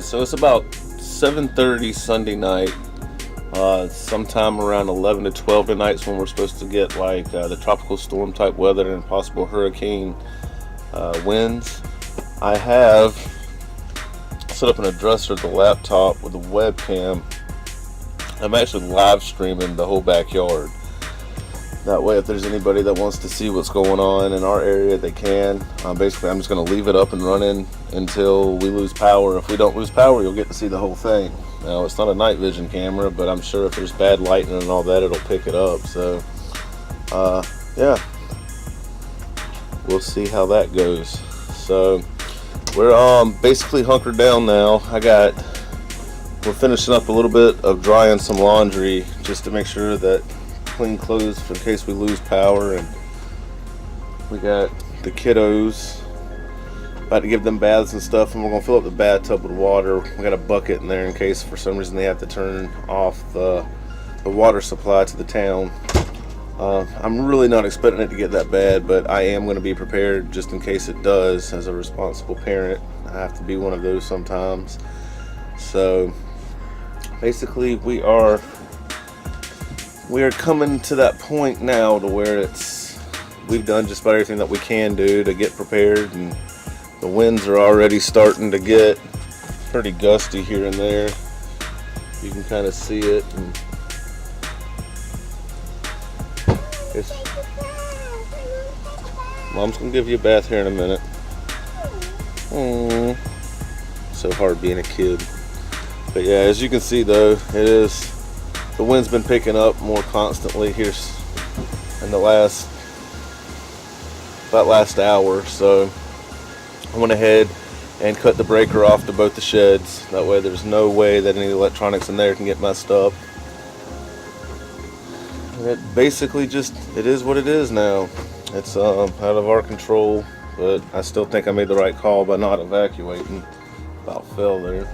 Alright, so it's about 7:30 Sunday night. Sometime around 11 to 12 tonight is when we're supposed to get like the tropical storm type weather and possible hurricane winds. I have set up an address of the laptop with a webcam. I'm actually live streaming the whole backyard. That way, if there's anybody that wants to see what's going on in our area, they can. Basically, I'm just going to leave it up and running until we lose power. If we don't lose power, you'll get to see the whole thing. Now, it's not a night vision camera, but I'm sure if there's bad lighting and all that, it'll pick it up. So, yeah, we'll see how that goes. So, we're basically hunkered down now. We're finishing up a little bit of drying some laundry just to make sure that clean clothes for in case we lose power, and we got the kiddos about to give them baths and stuff, and we're gonna fill up the bathtub with water. We got a bucket in there in case for some reason they have to turn off the water supply to the town. I'm really not expecting it to get that bad, but I am going to be prepared just in case it does. As a responsible parent, I have to be one of those sometimes. So basically we are coming to that point now to where we've done just about everything that we can do to get prepared, and the winds are already starting to get pretty gusty here and there. You can kind of see it, and Mom's gonna give you a bath here in a minute. Oh, so hard being a kid. But yeah, as you can see though, the wind's been picking up more constantly here in that last hour. So I went ahead and cut the breaker off to both the sheds. That way there's no way that any electronics in there can get messed up. And it basically it is what it is now. It's out of our control, but I still think I made the right call by not evacuating. About fell there.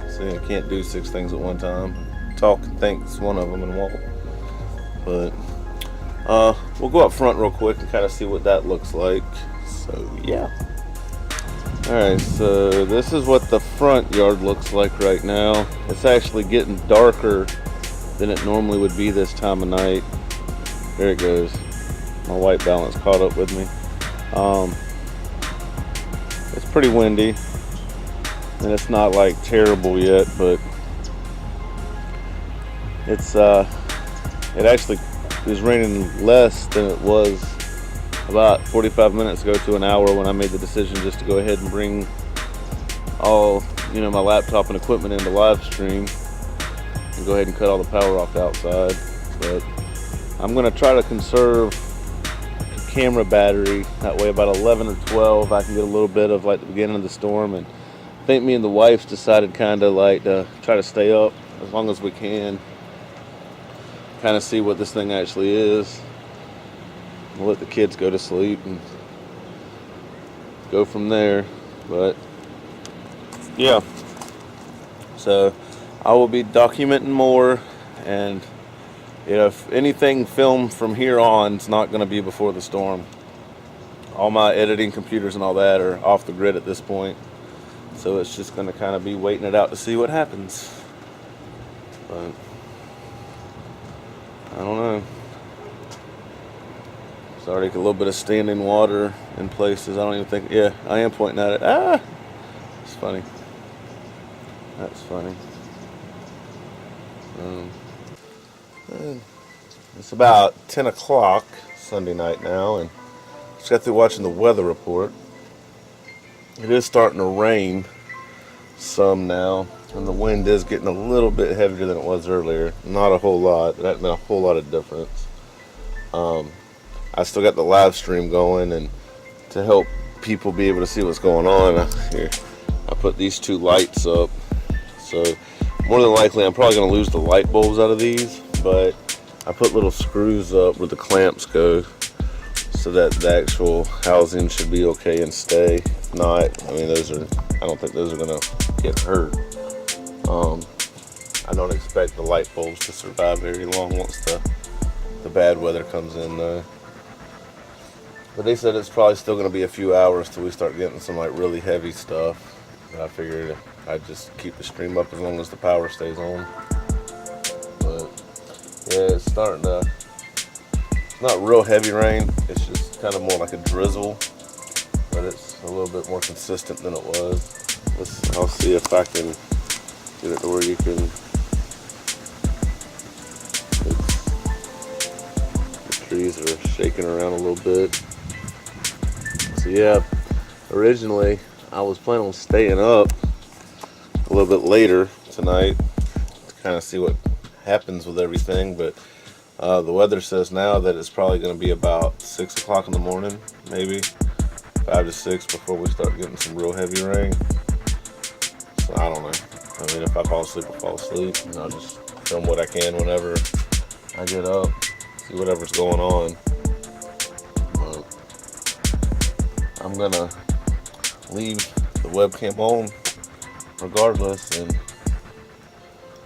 See, I can't do 6 things at one time. Talk and think's one of them, and walk. But we'll go up front real quick and kind of see what that looks like. So yeah. Alright, so this is what the front yard looks like right now. It's actually getting darker than it normally would be this time of night. There it goes. My white balance caught up with me. It's pretty windy, and it's not like terrible yet, but it actually is raining less than it was about 45 minutes ago to an hour when I made the decision just to go ahead and bring all my laptop and equipment into live stream and go ahead and cut all the power off the outside. But I'm going to try to conserve the camera battery. That way about 11 or 12 I can get a little bit of like the beginning of the storm. And I think me and the wife decided kind of like to try to stay up as long as we can, kind of see what this thing actually is. We'll let the kids go to sleep and go from there. But yeah, so I will be documenting more, and if anything filmed from here on, it's not going to be before the storm. All my editing computers and all that are off the grid at this point, so it's just going to kind of be waiting it out to see what happens. But I don't know. It's already a little bit of standing water in places. I don't even think. Yeah, I am pointing at it. Ah, it's funny. That's funny. It's about 10 o'clock Sunday night now, and just got through watching the weather report. It is starting to rain some now, and the wind is getting a little bit heavier than it was earlier. Not a whole lot. There hasn't been a whole lot of difference. I still got the live stream going, and to help people be able to see what's going on, here I put these 2 lights up. So more than likely I'm probably going to lose the light bulbs out of these, but I put little screws up where the clamps go so that the actual housing should be okay and stay. If not, I mean, I don't think those are going to get hurt. I don't expect the light bulbs to survive very long once the bad weather comes in though. But they said it's probably still going to be a few hours till we start getting some like really heavy stuff. But I figured I just keep the stream up as long as the power stays on. But yeah, it's starting to, it's not real heavy rain, it's just kind of more like a drizzle, but it's a little bit more consistent than it was. I'll see if I can get it to where you can, the trees are shaking around a little bit. So yeah, originally I was planning on staying up a little bit later tonight to kind of see what happens with everything, but the weather says now that it's probably going to be about 6 o'clock in the morning, maybe 5 to 6 before we start getting some real heavy rain. So I don't know. I mean, if I fall asleep, I fall asleep, and I'll just film what I can whenever I get up, see whatever's going on. I'm gonna leave the webcam on regardless and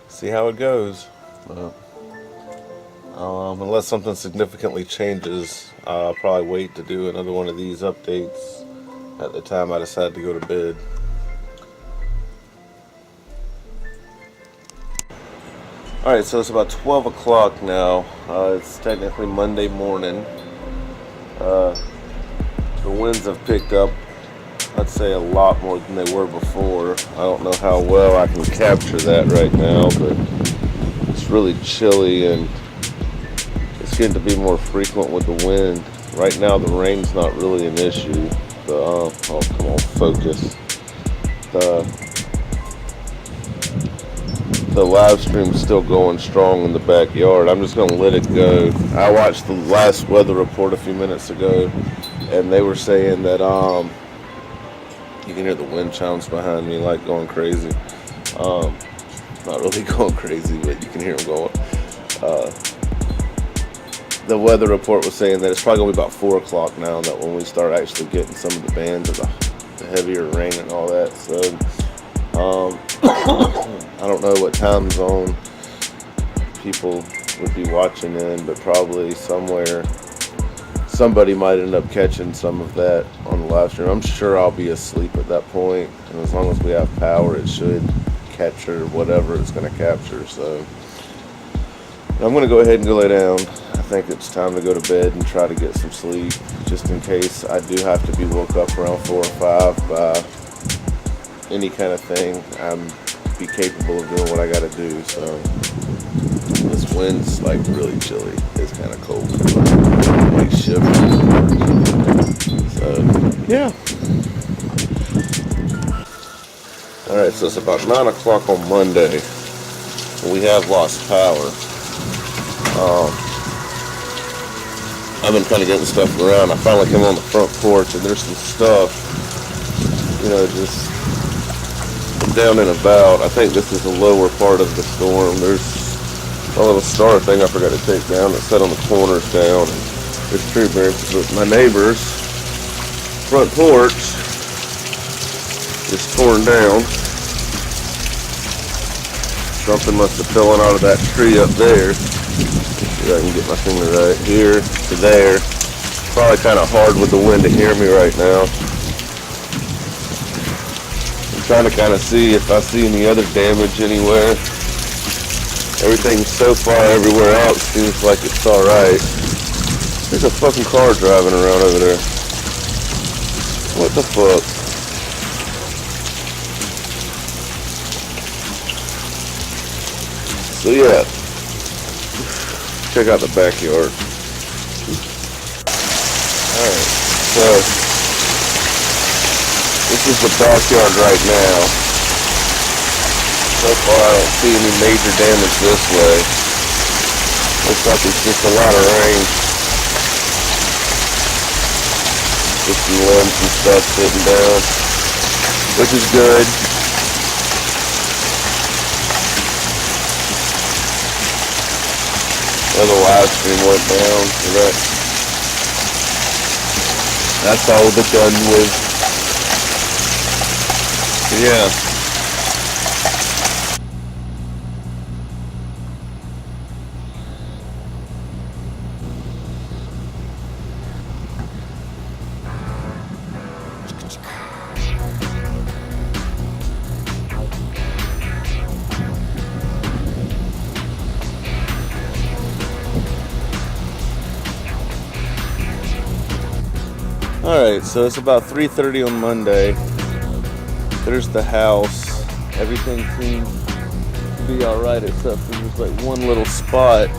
see how it goes. Unless something significantly changes, I'll probably wait to do another one of these updates at the time I decide to go to bed. Alright, so it's about 12 o'clock now. It's technically Monday morning. The winds have picked up, I'd say, a lot more than they were before. I don't know how well I can capture that right now, but it's really chilly and it's getting to be more frequent with the wind. Right now the rain's not really an issue. Oh, come on, focus. The live stream's still going strong in the backyard. I'm just gonna let it go. I watched the last weather report a few minutes ago, and they were saying that you can hear the wind chimes behind me like going crazy. Not really going crazy, but you can hear them going. The weather report was saying that it's probably gonna be about 4 o'clock now, that when we start actually getting some of the bands of the heavier rain and all that. So I don't know what time zone people would be watching in, but probably somewhere somebody might end up catching some of that on the live stream. I'm sure I'll be asleep at that point, and as long as we have power, it should capture whatever it's going to capture. So I'm going to go ahead and go lay down. I think it's time to go to bed and try to get some sleep, just in case I do have to be woke up around 4 or 5 by any kind of thing. I'm be capable of doing what I got to do. So this wind's like really chilly. It's kind of cold, like shivering. So yeah. All right, so it's about 9 o'clock on Monday. We have lost power. I've been kind of getting stuff around. I finally came on the front porch, and there's some stuff, just down and about. I think this is the lower part of the storm. There's a little star thing I forgot to take down that set on the corners down. And there's tree branches, but my neighbor's front porch is torn down. Something must have fallen out of that tree up there. See if I can get my finger right here to there. Probably kind of hard with the wind to hear me right now. I'm trying to kind of see if I see any other damage anywhere. Everything so far everywhere else seems like it's alright. There's a fucking car driving around over there. What the fuck? So yeah, check out the backyard. Alright, so this is the backyard right now. So far I don't see any major damage this way. Looks like it's just a lot of rain. Just some limbs and stuff sitting down, which is good. The live stream went down, so that's all we're done with. Yeah. Alright, so it's about 3:30 on Monday. There's the house. Everything seems to be alright except for just like one little spot. I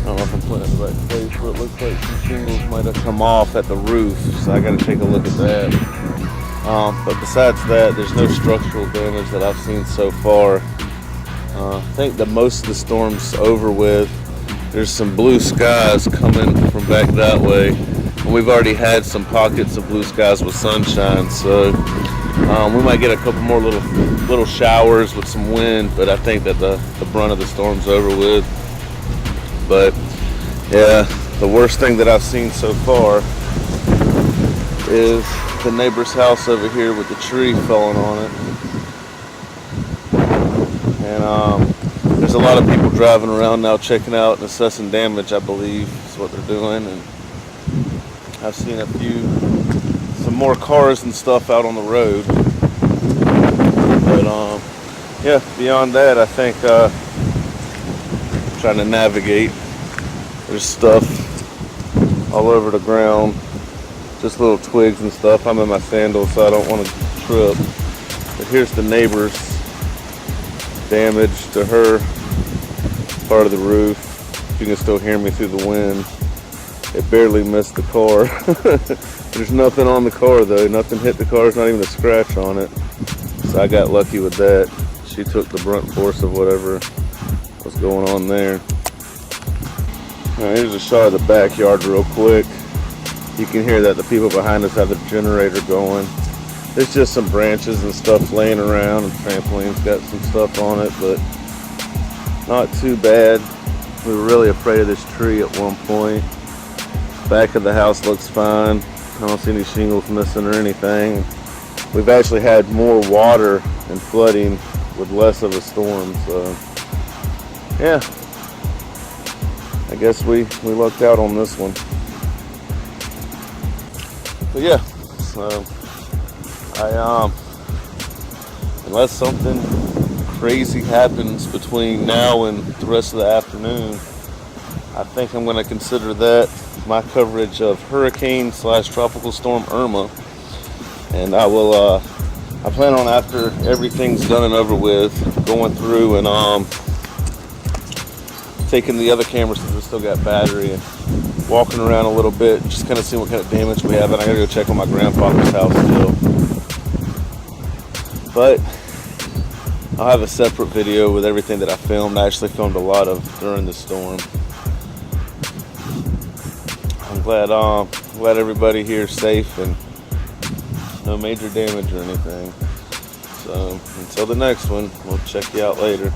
don't know if I'm putting it in the right place, but it looks like some shingles might have come off at the roof, so I gotta take a look at that. But besides that, there's no structural damage that I've seen so far. I think that most of the storm's over with. There's some blue skies coming from back that way. And we've already had some pockets of blue skies with sunshine, so we might get a couple more little showers with some wind, but I think that the brunt of the storm's over with. But yeah, the worst thing that I've seen so far is the neighbor's house over here with the tree falling on it. And there's a lot of people driving around now checking out and assessing damage, I believe is what they're doing. And I've seen some more cars and stuff out on the road. But yeah, beyond that, I think trying to navigate. There's stuff all over the ground, just little twigs and stuff. I'm in my sandals, so I don't want to trip. But here's the neighbor's damage to her part of the roof. You can still hear me through the wind. It barely missed the car. There's nothing on the car though. Nothing hit the car. There's not even a scratch on it. So I got lucky with that. She took the brunt force of whatever was going on there. Now here's a shot of the backyard real quick. You can hear that the people behind us have the generator going. There's just some branches and stuff laying around, and trampoline's got some stuff on it, but not too bad. We were really afraid of this tree at one point. Back of the house looks fine. I don't see any shingles missing or anything. We've actually had more water and flooding with less of a storm, so yeah. I guess we lucked out on this one. But yeah, so unless something crazy happens between now and the rest of the afternoon, I think I'm going to consider that my coverage of hurricane/tropical storm Irma. And I plan on, after everything's done and over with, going through and taking the other cameras since we still got battery and walking around a little bit, just kind of seeing what kind of damage we have. And I gotta go check on my grandfather's house still. But I'll have a separate video with everything that I filmed. I actually filmed a lot of during the storm. I'm glad everybody here is safe and no major damage or anything. So until the next one, we'll check you out later.